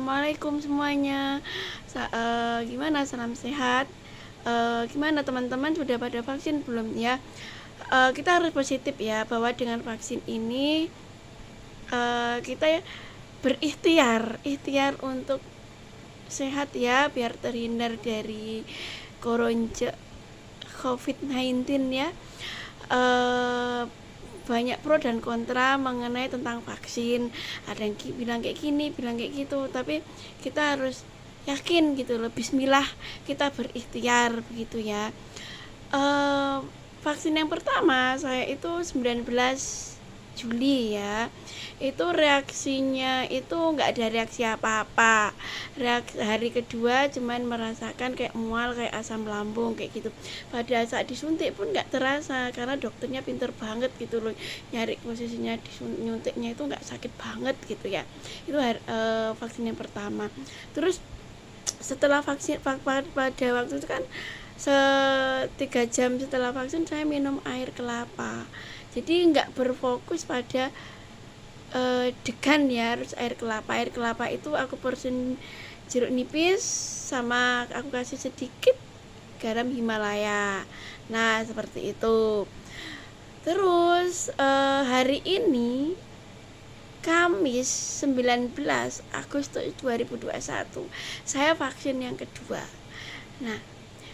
Assalamualaikum semuanya. Gimana, salam sehat? Gimana teman-teman, sudah pada vaksin belum ya? Kita harus positif ya, bahwa dengan vaksin ini kita ikhtiar untuk sehat ya, biar terhindar dari koronce COVID-19 ya. Banyak pro dan kontra mengenai tentang vaksin. Ada yang bilang kayak gini, bilang kayak gitu, tapi kita harus yakin gitu loh, bismillah, kita berikhtiar begitu ya. Vaksin yang pertama saya itu 19 Juli ya, itu reaksinya itu nggak ada reaksi apa-apa. Hari kedua cuman merasakan kayak mual, kayak asam lambung kayak gitu. Pada saat disuntik pun nggak terasa, karena dokternya pinter banget gitu loh, nyari posisinya nyuntiknya itu nggak sakit banget gitu ya. Itu vaksin yang pertama. Terus setelah vaksin pada waktu itu kan 3 jam setelah vaksin saya minum air kelapa, jadi nggak berfokus pada degan ya, harus air kelapa itu aku porsin jeruk nipis sama aku kasih sedikit garam Himalaya. Nah seperti itu. Terus hari ini Kamis 19 Agustus 2021 saya vaksin yang kedua. Nah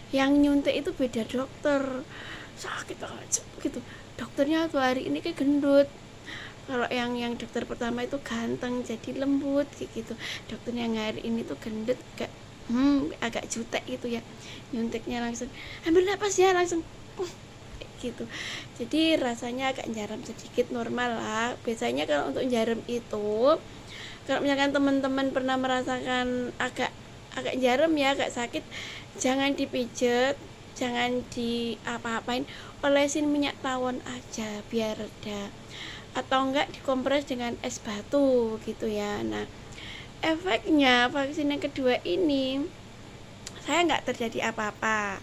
yang nyuntik itu beda dokter, sakit banget gitu. Dokternya tuh hari ini kayak gendut, kalau yang dokter pertama itu ganteng jadi lembut kayak gitu. Dokter yang hari ini tuh gendut, agak jutek gitu ya, nyuntiknya langsung ambil napas ya, langsung gitu. Jadi rasanya agak jarum sedikit, normal lah. Biasanya kalau untuk jarum itu, kalau misalkan teman-teman pernah merasakan agak jarum ya, agak sakit, jangan dipijet, jangan di apa-apain, olesin minyak tawon aja biar reda, atau enggak dikompres dengan es batu gitu ya. Nah efeknya vaksin yang kedua ini saya nggak terjadi apa-apa.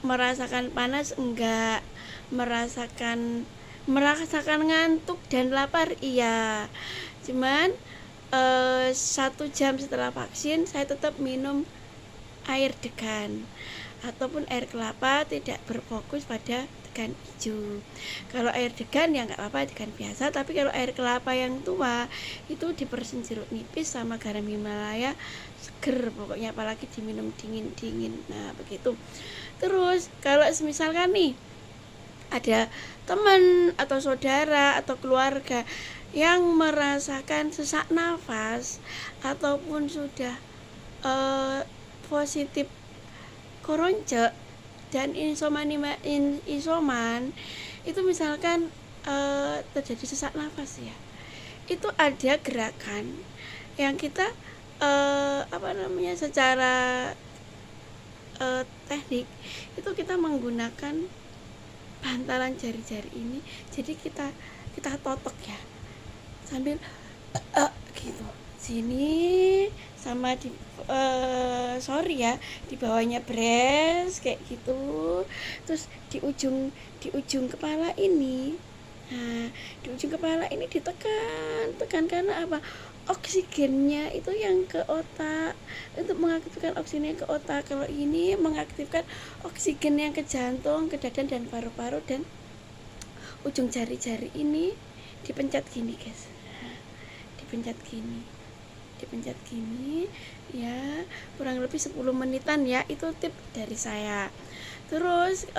Merasakan panas enggak, merasakan ngantuk dan lapar iya, cuman 1 jam setelah vaksin saya tetap minum air degan ataupun air kelapa, tidak berfokus pada degan hijau. Kalau air degan ya nggak apa-apa, degan biasa, tapi kalau air kelapa yang tua itu dipersin jeruk nipis sama garam Himalaya, seger pokoknya, apalagi diminum dingin. Nah begitu. Terus kalau misalkan nih ada teman atau saudara atau keluarga yang merasakan sesak nafas ataupun sudah positif koronce dan isoman, itu misalkan terjadi sesak nafas ya, itu ada gerakan yang kita secara teknik itu kita menggunakan bantalan jari-jari ini, jadi kita totok ya sambil gitu sini, sama di di bawahnya breast kayak gitu. Terus di ujung kepala ini, nah di ujung kepala ini ditekan karena apa, oksigennya itu yang ke otak, untuk mengaktifkan oksigennya ke otak. Kalau ini mengaktifkan oksigen yang ke jantung, ke dada dan paru-paru. Dan ujung jari-jari ini dipencet gini guys, dipencet gini ya, kurang lebih 10 menitan ya. Itu tip dari saya. Terus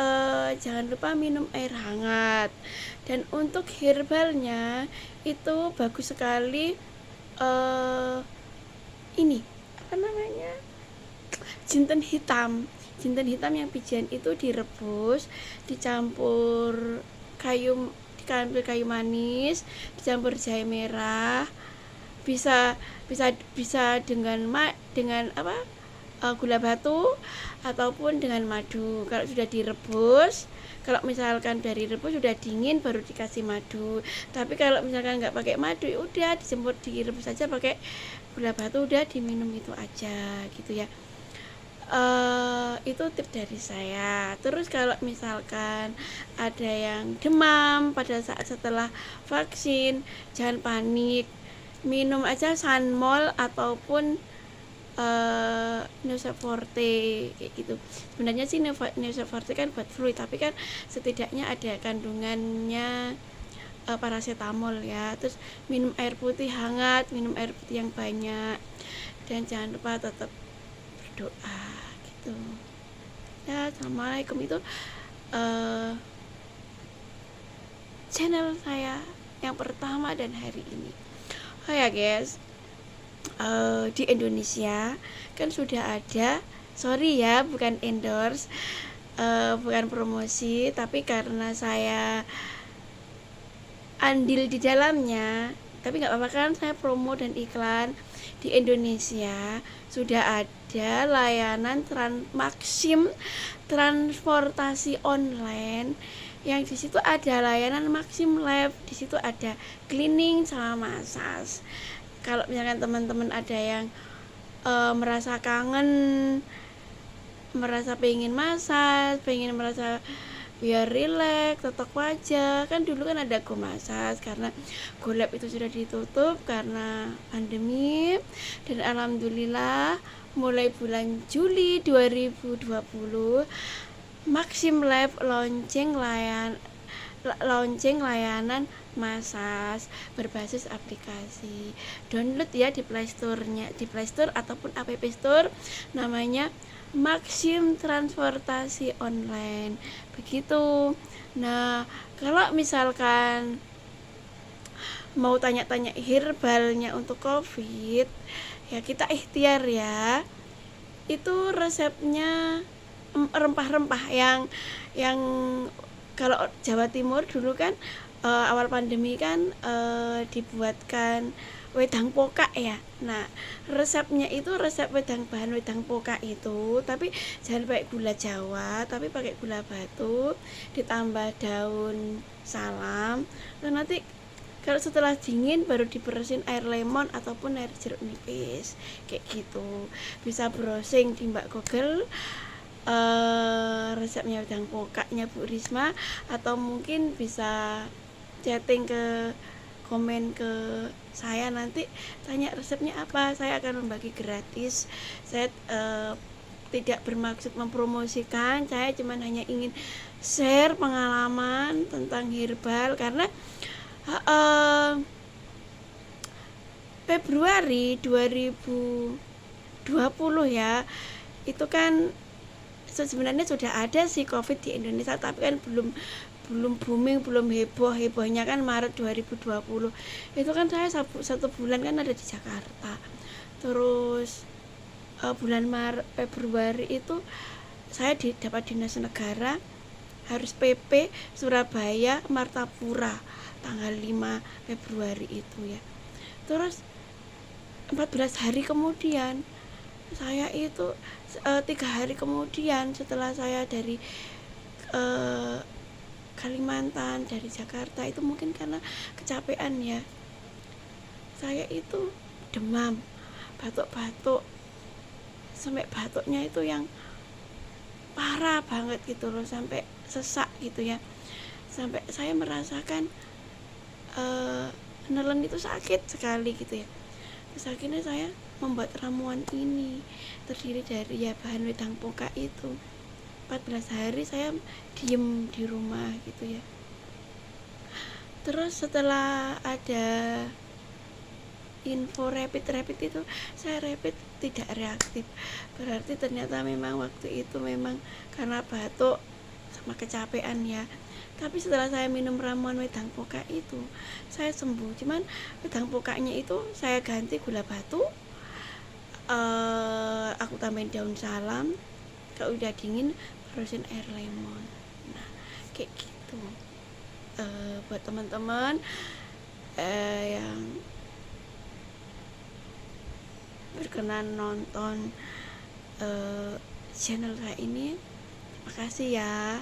jangan lupa minum air hangat. Dan untuk herbalnya itu bagus sekali, ini apa namanya, jinten hitam yang bijian itu direbus, dicampur kayu manis, dicampur jahe merah, bisa dengan gula batu ataupun dengan madu. Kalau sudah direbus, kalau misalkan dari rebus sudah dingin baru dikasih madu. Tapi kalau misalkan nggak pakai madu, ya udah direbus aja pakai gula batu, udah diminum itu aja gitu ya. Itu tip dari saya. Terus kalau misalkan ada yang demam pada saat setelah vaksin, jangan panik, minum aja Sunmol ataupun Neosep Forte kayak gitu. Sebenarnya sih Neosep Forte kan buat flu, tapi kan setidaknya ada kandungannya paracetamol ya. Terus minum air putih hangat, minum air putih yang banyak, dan jangan lupa tetap berdoa gitu ya. Assalamualaikum. Itu channel saya yang pertama dan hari ini. Oh ya guys, di Indonesia kan sudah ada, sorry ya bukan endorse, bukan promosi, tapi karena saya andil di dalamnya, tapi nggak apa-apa kan saya promo dan iklan. Di Indonesia sudah ada layanan Maxim transportasi online, yang di situ ada layanan Maxim Lab, di situ ada cleaning sama massage. Kalau misalkan teman-teman ada yang merasa kangen, merasa pengen massage, pengen merasa biar rileks, totok wajah, kan dulu kan ada Go Massage, karena Go Lab itu sudah ditutup karena pandemi. Dan alhamdulillah mulai bulan Juli 2020 Maxim Lab launching layanan massage berbasis aplikasi. Download ya di Play Store ataupun App Store, namanya Maxim Transportasi Online begitu. Nah, kalau misalkan mau tanya-tanya herbalnya untuk COVID, ya kita ikhtiar ya. Itu resepnya rempah-rempah yang kalau Jawa Timur dulu kan awal pandemi kan dibuatkan wedang pokak ya. Nah, resepnya itu resep bahan wedang pokak itu, tapi jangan pakai gula Jawa, tapi pakai gula batu, ditambah daun salam. Dan nanti kalau setelah dingin baru diperesin air lemon ataupun air jeruk nipis kayak gitu. Bisa browsing di Mbak Google resepnya wedang pokaknya Bu Risma, atau mungkin bisa chatting ke komen ke saya, nanti tanya resepnya apa, saya akan membagi gratis. Saya tidak bermaksud mempromosikan, saya cuma hanya ingin share pengalaman tentang herbal, karena Februari 2020 ya, itu kan sebenarnya sudah ada sih COVID di Indonesia, tapi kan belum booming, belum hebohnya kan Maret 2020. Itu kan saya satu bulan kan ada di Jakarta. Terus bulan Februari itu saya dapat dinas negara, harus PP Surabaya Martapura tanggal 5 Februari itu ya. Terus 14 hari kemudian saya itu 3 hari kemudian setelah saya dari Kalimantan, dari Jakarta, itu mungkin karena kecapean ya, saya itu demam, batuk-batuk, sampai batuknya itu yang parah banget gitu loh, sampai sesak gitu ya, sampai saya merasakan nelen itu sakit sekali gitu ya. Terus akhirnya saya membuat ramuan ini, terdiri dari ya bahan wedang pokak itu. 14 hari saya diem di rumah gitu ya. Terus setelah ada info rapid itu, saya rapid tidak reaktif, berarti ternyata memang waktu itu memang karena batuk sama kecapean ya. Tapi setelah saya minum ramuan wedang pokak itu, saya sembuh. Cuman wedang pokaknya itu saya ganti gula batu, aku tambahin daun salam, kalau udah dingin terusin air lemon. Nah, kayak gitu. Buat teman-teman yang berkenan nonton channel saya ini, terima kasih ya.